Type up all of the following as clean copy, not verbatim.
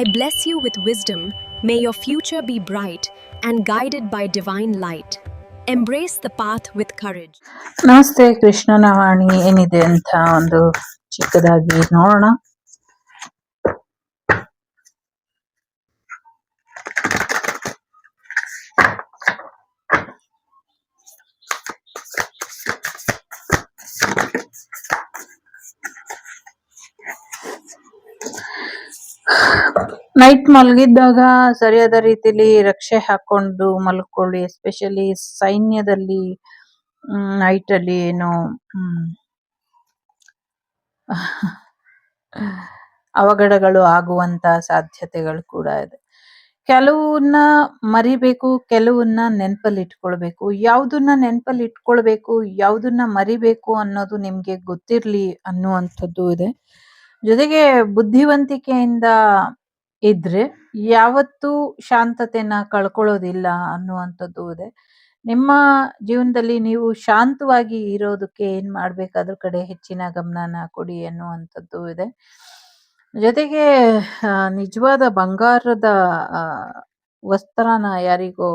I bless you with wisdom. May your future be bright and guided by divine light. Embrace the path with courage. ನಮಸ್ತೆ, ಕೃಷ್ಣನ ವಾಣಿ ಏನಿದೆ ಅಂತ ಒಂದು ಚಿಕ್ಕದಾಗಿ ನೋಡೋಣ. ನೈಟ್ ಮಲಗಿದ್ದಾಗ ಸರಿಯಾದ ರೀತಿಲಿ ರಕ್ಷೆ ಹಾಕೊಂಡು ಮಲ್ಕೊಳ್ಳಿ. ಎಸ್ಪೆಷಲಿ ಸೈನ್ಯದಲ್ಲಿ ನೈಟ್ ಅಲ್ಲಿ ಏನೋ ಅವಘಡಗಳು ಆಗುವಂತ ಸಾಧ್ಯತೆಗಳು ಕೂಡ ಇದೆ. ಕೆಲವನ್ನ ಮರಿಬೇಕು, ಕೆಲವನ್ನ ನೆನಪಲ್ಲಿ ಇಟ್ಕೊಳ್ಬೇಕು. ಯಾವ್ದನ್ನ ನೆನಪಲ್ಲಿ ಇಟ್ಕೊಳ್ಬೇಕು, ಯಾವ್ದನ್ನ ಮರಿಬೇಕು ಅನ್ನೋದು ನಿಮ್ಗೆ ಗೊತ್ತಿರ್ಲಿ ಅನ್ನುವಂಥದ್ದು ಇದೆ. ಜೊತೆಗೆ ಬುದ್ಧಿವಂತಿಕೆಯಿಂದ ಇದ್ರೆ ಯಾವತ್ತೂ ಶಾಂತತೆನ ಕಳ್ಕೊಳ್ಳೋದಿಲ್ಲ ಅನ್ನುವಂಥದ್ದು ಇದೆ. ನಿಮ್ಮ ಜೀವನದಲ್ಲಿ ನೀವು ಶಾಂತವಾಗಿ ಇರೋದಕ್ಕೆ ಏನ್ ಮಾಡ್ಬೇಕು, ಅದ್ರ ಕಡೆ ಹೆಚ್ಚಿನ ಗಮನನ ಕೊಡಿ ಅನ್ನುವಂಥದ್ದು ಇದೆ. ಜೊತೆಗೆ ನಿಜವಾದ ಬಂಗಾರದ ವಸ್ತ್ರನ ಯಾರಿಗೋ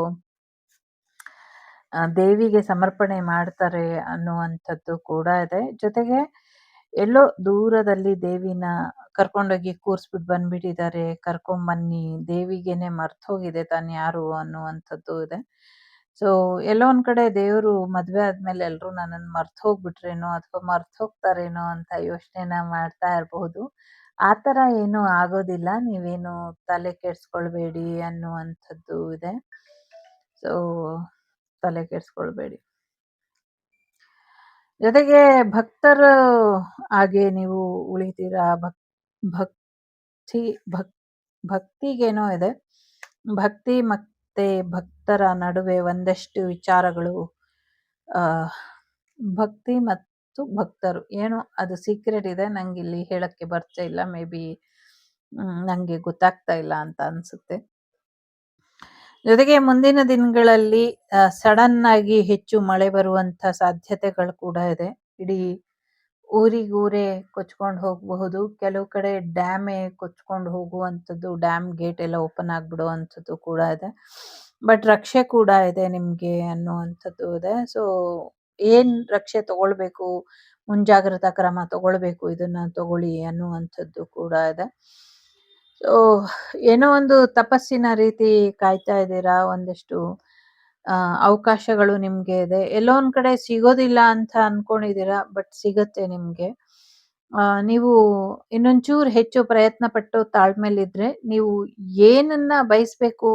ದೇವಿಗೆ ಸಮರ್ಪಣೆ ಮಾಡ್ತಾರೆ ಅನ್ನುವಂಥದ್ದು ಕೂಡ ಇದೆ. ಜೊತೆಗೆ ಎಲ್ಲೋ ದೂರದಲ್ಲಿ ದೇವಿನ ಕರ್ಕೊಂಡೋಗಿ ಕೂರ್ಸ್ಬಿಟ್ಟು ಬಂದ್ಬಿಟ್ಟಿದ್ದಾರೆ, ಕರ್ಕೊಂಬನ್ನಿ, ದೇವಿಗೆನೆ ಮರ್ತೋಗಿದೆ ತಾನು ಯಾರು ಅನ್ನುವಂಥದ್ದು ಇದೆ. ಸೊ ಎಲ್ಲೋ ಒಂದ್ ಕಡೆ ದೇವರು ಮದ್ವೆ ಆದ್ಮೇಲೆ ಎಲ್ರು ನನ್ನನ್ನು ಮರ್ತ್ ಹೋಗ್ಬಿಟ್ರೇನೋ ಅಥವಾ ಮರ್ತ್ ಹೋಗ್ತಾರೇನೋ ಅಂತ ಯೋಚನೆನ ಮಾಡ್ತಾ ಇರಬಹುದು. ಆ ಥರ ಏನೂ ಆಗೋದಿಲ್ಲ, ನೀವೇನು ತಲೆ ಕೆಡ್ಸ್ಕೊಳ್ಬೇಡಿ ಅನ್ನುವಂಥದ್ದು ಇದೆ. ಸೊ ತಲೆ ಕೆಡ್ಸ್ಕೊಳ್ಬೇಡಿ. ಜೊತೆಗೆ ಭಕ್ತರು ಹಾಗೆ ನೀವು ಉಳಿತೀರಾ. ಭಕ್ತಿಗೇನೋ ಇದೆ. ಭಕ್ತಿ ಮತ್ತೆ ಭಕ್ತರ ನಡುವೆ ಒಂದಷ್ಟು ವಿಚಾರಗಳು, ಭಕ್ತಿ ಮತ್ತು ಭಕ್ತರು ಏನೋ ಅದು ಸೀಕ್ರೆಟ್ ಇದೆ, ನಂಗೆ ಇಲ್ಲಿ ಹೇಳಕ್ಕೆ ಬರ್ತಾ ಇಲ್ಲ. ಮೇ ಬಿ ನಂಗೆ ಗೊತ್ತಾಗ್ತಾ ಇಲ್ಲ ಅಂತ ಅನ್ಸುತ್ತೆ. ಜೊತೆಗೆ ಮುಂದಿನ ದಿನಗಳಲ್ಲಿ ಸಡನ್ ಆಗಿ ಹೆಚ್ಚು ಮಳೆ ಬರುವಂತ ಸಾಧ್ಯತೆಗಳು ಕೂಡ ಇದೆ. ಇಡೀ ಊರಿಗೂರೇ ಕೊಚ್ಕೊಂಡು ಹೋಗಬಹುದು. ಕೆಲವು ಕಡೆ ಡ್ಯಾಮೇ ಕೊಚ್ಕೊಂಡು ಹೋಗುವಂಥದ್ದು, ಡ್ಯಾಮ್ ಗೇಟ್ ಎಲ್ಲ ಓಪನ್ ಆಗ್ಬಿಡುವಂಥದ್ದು ಕೂಡ ಇದೆ. ಬಟ್ ರಕ್ಷೆ ಕೂಡ ಇದೆ ನಿಮ್ಗೆ ಅನ್ನುವಂಥದ್ದು ಇದೆ. ಸೊ ಏನ್ ರಕ್ಷೆ ತಗೊಳ್ಬೇಕು, ಮುಂಜಾಗ್ರತಾ ಕ್ರಮ ತಗೊಳ್ಬೇಕು, ಇದನ್ನ ತಗೊಳ್ಳಿ ಅನ್ನುವಂಥದ್ದು ಕೂಡ ಇದೆ. ಸೊ ಏನೋ ಒಂದು ತಪಸ್ಸಿನ ರೀತಿ ಕಾಯ್ತಾ ಇದ್ದೀರಾ. ಒಂದಷ್ಟು ಅವಕಾಶಗಳು ನಿಮ್ಗೆ ಇದೆ. ಎಲ್ಲೋ ಒಂದ್ ಕಡೆ ಸಿಗೋದಿಲ್ಲ ಅಂತ ಅನ್ಕೊಂಡಿದೀರಾ, ಬಟ್ ಸಿಗತ್ತೆ ನಿಮ್ಗೆ. ನೀವು ಇನ್ನೊಂಚೂರು ಹೆಚ್ಚು ಪ್ರಯತ್ನ ಪಟ್ಟು ತಾಳ್ಮೆಲಿದ್ರೆ ನೀವು ಏನನ್ನ ಬಯಸ್ಬೇಕು,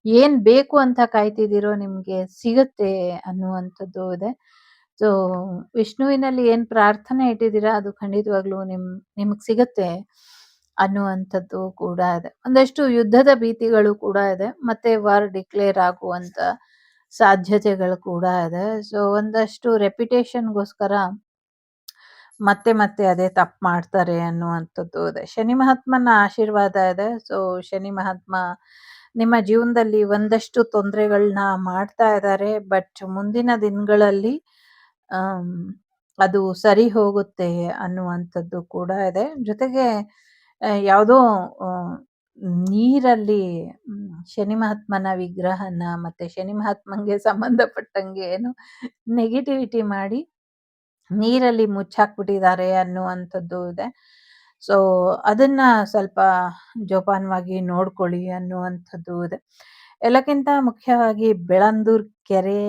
ಏನ್ ಬೇಕು ಅಂತ ಕಾಯ್ತಿದ್ದೀರೋ ನಿಮ್ಗೆ ಸಿಗತ್ತೆ ಅನ್ನುವಂಥದ್ದು ಇದೆ. ಸೊ ವಿಷ್ಣುವಿನಲ್ಲಿ ಏನ್ ಪ್ರಾರ್ಥನೆ ಇಟ್ಟಿದ್ದೀರಾ ಅದು ಖಂಡಿತವಾಗ್ಲೂ ನಿಮಗ್ ಸಿಗತ್ತೆ ಅನ್ನುವಂಥದ್ದು ಕೂಡ ಇದೆ. ಒಂದಷ್ಟು ಯುದ್ಧದ ಭೀತಿಗಳು ಕೂಡ ಇದೆ, ಮತ್ತೆ ವಾರ್ ಡಿಕ್ಲೇರ್ ಆಗುವಂತ ಸಾಧ್ಯತೆಗಳು ಕೂಡ ಇದೆ. ಸೊ ಒಂದಷ್ಟು ರೆಪ್ಯುಟೇಷನ್ಗೋಸ್ಕರ ಮತ್ತೆ ಮತ್ತೆ ಅದೇ ತಪ್ಪು ಮಾಡ್ತಾರೆ ಅನ್ನುವಂಥದ್ದು ಇದೆ. ಶನಿ ಮಹಾತ್ಮನ ಆಶೀರ್ವಾದ ಇದೆ. ಸೊ ಶನಿ ಮಹಾತ್ಮ ನಿಮ್ಮ ಜೀವನದಲ್ಲಿ ಒಂದಷ್ಟು ತೊಂದರೆಗಳನ್ನ ಮಾಡ್ತಾ ಇದ್ದಾರೆ, ಬಟ್ ಮುಂದಿನ ದಿನಗಳಲ್ಲಿ ಅದು ಸರಿ ಹೋಗುತ್ತೆ ಅನ್ನುವಂಥದ್ದು ಕೂಡ ಇದೆ. ಜೊತೆಗೆ ಯಾವುದೋ ನೀರಲ್ಲಿ ಶನಿ ಮಹಾತ್ಮನ ವಿಗ್ರಹನ ಮತ್ತೆ ಶನಿ ಮಹಾತ್ಮಂಗೆ ಸಂಬಂಧಪಟ್ಟಂಗೆ ಏನು ನೆಗೆಟಿವಿಟಿ ಮಾಡಿ ನೀರಲ್ಲಿ ಮುಚ್ಚಾಕ್ಬಿಟ್ಟಿದ್ದಾರೆ ಅನ್ನುವಂಥದ್ದು ಇದೆ. ಸೊ ಅದನ್ನ ಸ್ವಲ್ಪ ಜೋಪಾನವಾಗಿ ನೋಡ್ಕೊಳ್ಳಿ ಅನ್ನುವಂಥದ್ದು ಇದೆ. ಎಲ್ಲಕ್ಕಿಂತ ಮುಖ್ಯವಾಗಿ ಬೆಳಂದೂರ್ ಕೆರೆ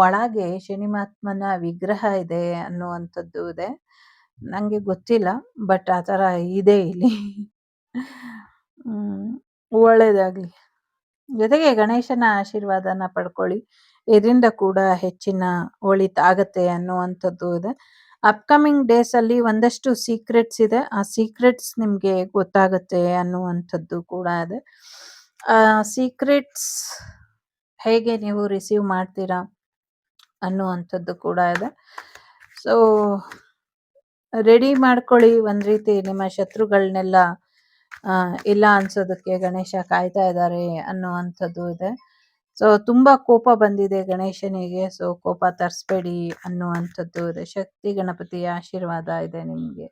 ಒಳಗೆ ಶನಿ ಮಹಾತ್ಮನ ವಿಗ್ರಹ ಇದೆ ಅನ್ನುವಂಥದ್ದು ಇದೆ. ನಂಗೆ ಗೊತ್ತಿಲ್ಲ, ಬಟ್ ಆ ಥರ ಇದೆ ಇಲ್ಲಿ. ಒಳ್ಳೇದಾಗ್ಲಿ. ಜೊತೆಗೆ ಗಣೇಶನ ಆಶೀರ್ವಾದನ ಪಡ್ಕೊಳ್ಳಿ, ಇದರಿಂದ ಕೂಡ ಹೆಚ್ಚಿನ ಒಳಿತಾಗತ್ತೆ ಅನ್ನುವಂಥದ್ದು ಇದೆ. ಅಪ್ಕಮಿಂಗ್ ಡೇಸ್ ಅಲ್ಲಿ ಒಂದಷ್ಟು ಸೀಕ್ರೆಟ್ಸ್ ಇದೆ, ಆ ಸೀಕ್ರೆಟ್ಸ್ ನಿಮ್ಗೆ ಗೊತ್ತಾಗತ್ತೆ ಅನ್ನುವಂಥದ್ದು ಕೂಡ ಇದೆ. ಸೀಕ್ರೆಟ್ಸ್ ಹೇಗೆ ನೀವು ರಿಸೀವ್ ಮಾಡ್ತೀರಾ ಅನ್ನುವಂಥದ್ದು ಕೂಡ ಇದೆ. ಸೊ ರೆಡಿ ಮಾಡ್ಕೊಳ್ಳಿ. ಒಂದ್ ರೀತಿ ನಿಮ್ಮ ಶತ್ರುಗಳನ್ನೆಲ್ಲ ಇಲ್ಲ ಅನ್ಸೋದಕ್ಕೆ ಗಣೇಶ ಕಾಯ್ತಾ ಇದ್ದಾರೆ ಅನ್ನುವಂಥದ್ದು ಇದೆ. ಸೊ ತುಂಬಾ ಕೋಪ ಬಂದಿದೆ ಗಣೇಶನಿಗೆ, ಸೊ ಕೋಪ ತರಿಸ್ಬೇಡಿ ಅನ್ನುವಂಥದ್ದು ಇದೆ. ಶಕ್ತಿ ಗಣಪತಿಯ ಆಶೀರ್ವಾದ ಇದೆ ನಿಮ್ಗೆ.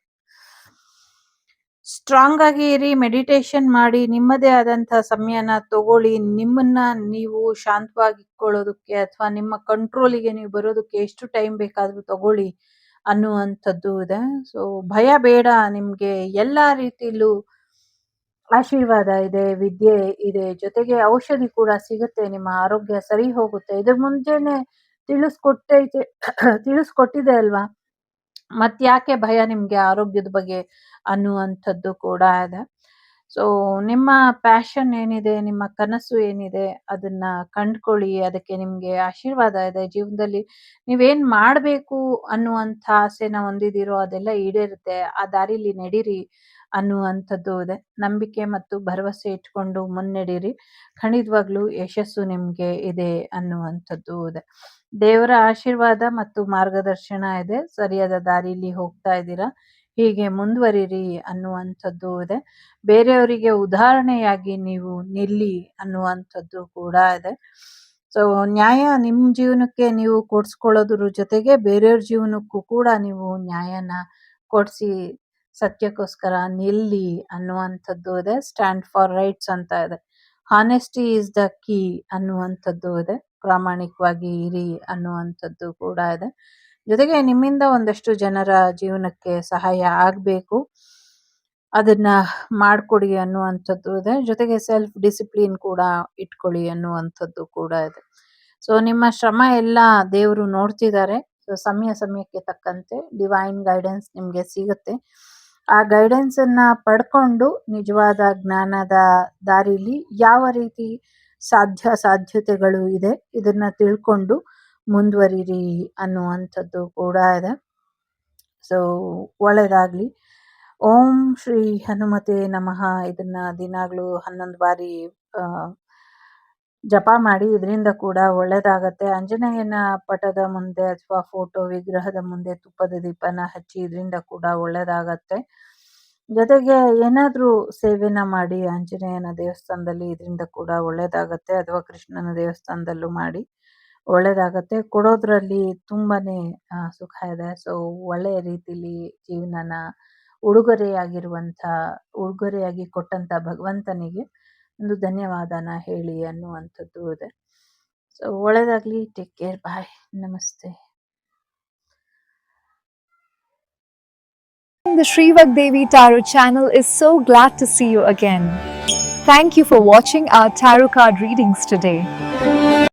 ಸ್ಟ್ರಾಂಗ್ ಆಗಿ ಇರಿ, ಮೆಡಿಟೇಷನ್ ಮಾಡಿ, ನಿಮ್ಮದೇ ಆದಂಥ ಸಮಯನ ತಗೊಳ್ಳಿ. ನಿಮ್ಮನ್ನ ನೀವು ಶಾಂತವಾಗಿ ಇಟ್ಕೊಳ್ಳೋದಕ್ಕೆ ಅಥವಾ ನಿಮ್ಮ ಕಂಟ್ರೋಲಿಗೆ ನೀವು ಬರೋದಕ್ಕೆ ಎಷ್ಟು ಟೈಮ್ ಬೇಕಾದರೂ ತಗೊಳ್ಳಿ ಅನ್ನುವಂಥದ್ದು ಇದೆ. ಸೊ ಭಯ ಬೇಡ, ನಿಮಗೆ ಎಲ್ಲ ರೀತಿಲೂ ಆಶೀರ್ವಾದ ಇದೆ, ವಿದ್ಯೆ ಇದೆ, ಜೊತೆಗೆ ಔಷಧಿ ಕೂಡ ಸಿಗುತ್ತೆ, ನಿಮ್ಮ ಆರೋಗ್ಯ ಸರಿ ಹೋಗುತ್ತೆ. ಇದ್ರ ಮುಂಚೆನೆ ತಿಳಿಸ್ಕೊಟ್ಟೈತೆ ತಿಳಿಸ್ಕೊಟ್ಟಿದೆ ಅಲ್ವಾ, ಮತ್ತ್ಯಾಕೆ ಭಯ ನಿಮ್ಗೆ ಆರೋಗ್ಯದ ಬಗ್ಗೆ ಅನ್ನುವಂಥದ್ದು ಕೂಡ ಇದೆ. ಸೊ ನಿಮ್ಮ ಪ್ಯಾಷನ್ ಏನಿದೆ, ನಿಮ್ಮ ಕನಸು ಏನಿದೆ ಅದನ್ನ ಕಂಡ್ಕೊಳ್ಳಿ. ಅದಕ್ಕೆ ನಿಮ್ಗೆ ಆಶೀರ್ವಾದ ಇದೆ. ಜೀವನದಲ್ಲಿ ನೀವೇನ್ ಮಾಡ್ಬೇಕು ಅನ್ನುವಂಥ ಆಸೆನ ಹೊಂದಿದ್ದೀರೋ ಅದೆಲ್ಲ ಈಡೇರುತ್ತೆ. ಆ ದಾರಿಲಿ ನಡೀರಿ ಅನ್ನುವಂಥದ್ದು ಇದೆ. ನಂಬಿಕೆ ಮತ್ತು ಭರವಸೆ ಇಟ್ಕೊಂಡು ಮುನ್ನಡೀರಿ, ಖಂಡಿತವಾಗ್ಲೂ ಯಶಸ್ಸು ನಿಮ್ಗೆ ಇದೆ ಅನ್ನುವಂಥದ್ದು ಇದೆ. ದೇವರ ಆಶೀರ್ವಾದ ಮತ್ತು ಮಾರ್ಗದರ್ಶನ ಇದೆ. ಸರಿಯಾದ ದಾರಿಲಿ ಹೋಗ್ತಾ ಇದ್ದೀರಾ, ಹೀಗೆ ಮುಂದುವರಿರಿ ಅನ್ನುವಂಥದ್ದು ಇದೆ. ಬೇರೆಯವರಿಗೆ ಉದಾಹರಣೆಯಾಗಿ ನೀವು ನಿಲ್ಲಿ ಅನ್ನುವಂಥದ್ದು ಕೂಡ ಇದೆ. ಸೊ ನ್ಯಾಯ ನಿಮ್ಮ ಜೀವನಕ್ಕೆ ನೀವು ಕೊಡ್ಸ್ಕೊಳ್ಳೋದ್ರ ಜೊತೆಗೆ ಬೇರೆಯವ್ರ ಜೀವನಕ್ಕೂ ಕೂಡ ನೀವು ನ್ಯಾಯನ ಕೊಡಿಸಿ ಸತ್ಯಕ್ಕೋಸ್ಕರ ನಿಲ್ಲಿ ಅನ್ನುವಂಥದ್ದು ಇದೆ. ಸ್ಟ್ಯಾಂಡ್ ಫಾರ್ ರೈಟ್ಸ್ ಅಂತ ಇದೆ. ಹಾನೆಸ್ಟಿ ಈಸ್ ದ ಕೀ ಅನ್ನುವಂಥದ್ದು ಇದೆ. ಪ್ರಾಮಾಣಿಕವಾಗಿ ಇರಿ ಅನ್ನುವಂಥದ್ದು ಕೂಡ ಇದೆ. ಜೊತೆಗೆ ನಿಮ್ಮಿಂದ ಒಂದಷ್ಟು ಜನರ ಜೀವನಕ್ಕೆ ಸಹಾಯ ಆಗಬೇಕು, ಅದನ್ನ ಮಾಡಿಕೊಡಿ ಅನ್ನುವಂಥದ್ದು ಇದೆ. ಜೊತೆಗೆ ಸೆಲ್ಫ್ ಡಿಸಿಪ್ಲಿನ್ ಕೂಡ ಇಟ್ಕೊಳ್ಳಿ ಅನ್ನುವಂಥದ್ದು ಕೂಡ ಇದೆ. ಸೊ ನಿಮ್ಮ ಶ್ರಮ ಎಲ್ಲ ದೇವರು ನೋಡ್ತಿದ್ದಾರೆ. ಸೊ ಸಮಯಕ್ಕೆ ತಕ್ಕಂತೆ ಡಿವೈನ್ ಗೈಡೆನ್ಸ್ ನಿಮಗೆ ಸಿಗುತ್ತೆ. ಆ ಗೈಡೆನ್ಸನ್ನು ಪಡ್ಕೊಂಡು ನಿಜವಾದ ಜ್ಞಾನದ ದಾರಿಲಿ ಯಾವ ರೀತಿ ಸಾಧ್ಯತೆಗಳು ಇದೆ ಇದನ್ನ ತಿಳ್ಕೊಂಡು ಮುಂದುವರಿರಿ ಅನ್ನುವಂಥದ್ದು ಕೂಡ ಇದೆ. ಸೊ ಒಳ್ಳೆಯದಾಗಲಿ. ಓಂ ಶ್ರೀ ಹನುಮತೆ ನಮಃ ಇದನ್ನ ದಿನಾಗ್ಲೂ 11 ಬಾರಿ ಜಪ ಮಾಡಿ. ಇದರಿಂದ ಕೂಡ ಒಳ್ಳೆಯದಾಗತ್ತೆ. ಆಂಜನೇಯನ ಪಟದ ಮುಂದೆ ಅಥವಾ ಫೋಟೋ ವಿಗ್ರಹದ ಮುಂದೆ ತುಪ್ಪದ ದೀಪನ ಹಚ್ಚಿ, ಇದರಿಂದ ಕೂಡ ಒಳ್ಳೆಯದಾಗತ್ತೆ. ಜೊತೆಗೆ ಏನಾದರೂ ಸೇವೆನ ಮಾಡಿ ಆಂಜನೇಯನ ದೇವಸ್ಥಾನದಲ್ಲಿ, ಇದರಿಂದ ಕೂಡ ಒಳ್ಳೆಯದಾಗತ್ತೆ. ಅಥವಾ ಕೃಷ್ಣನ ದೇವಸ್ಥಾನದಲ್ಲೂ ಮಾಡಿ ಒಳ್ಳೆಯದಾಗತ್ತೆ. ಕೊಡೋದ್ರಲ್ಲಿ ತುಂಬಾನೇ ಸುಖ ಇದೆ. ಸೊ ಒಳ್ಳೆಯ ರೀತಿಲಿ ಜೀವನನ ಉಡುಗೊರೆಯಾಗಿ ಕೊಟ್ಟಂತ ಭಗವಂತನಿಗೆ ಒಂದು ಧನ್ಯವಾದನ ಹೇಳಿ ಅನ್ನುವಂಥದ್ದು ಇದೆ. ಸೊ ಒಳ್ಳೆಯದಾಗಲಿ. Take care. ಬಾಯ್. ನಮಸ್ತೆ. The Shrivak Devi Tarot channel is so glad to see you again. Thank you for watching our tarot card readings today.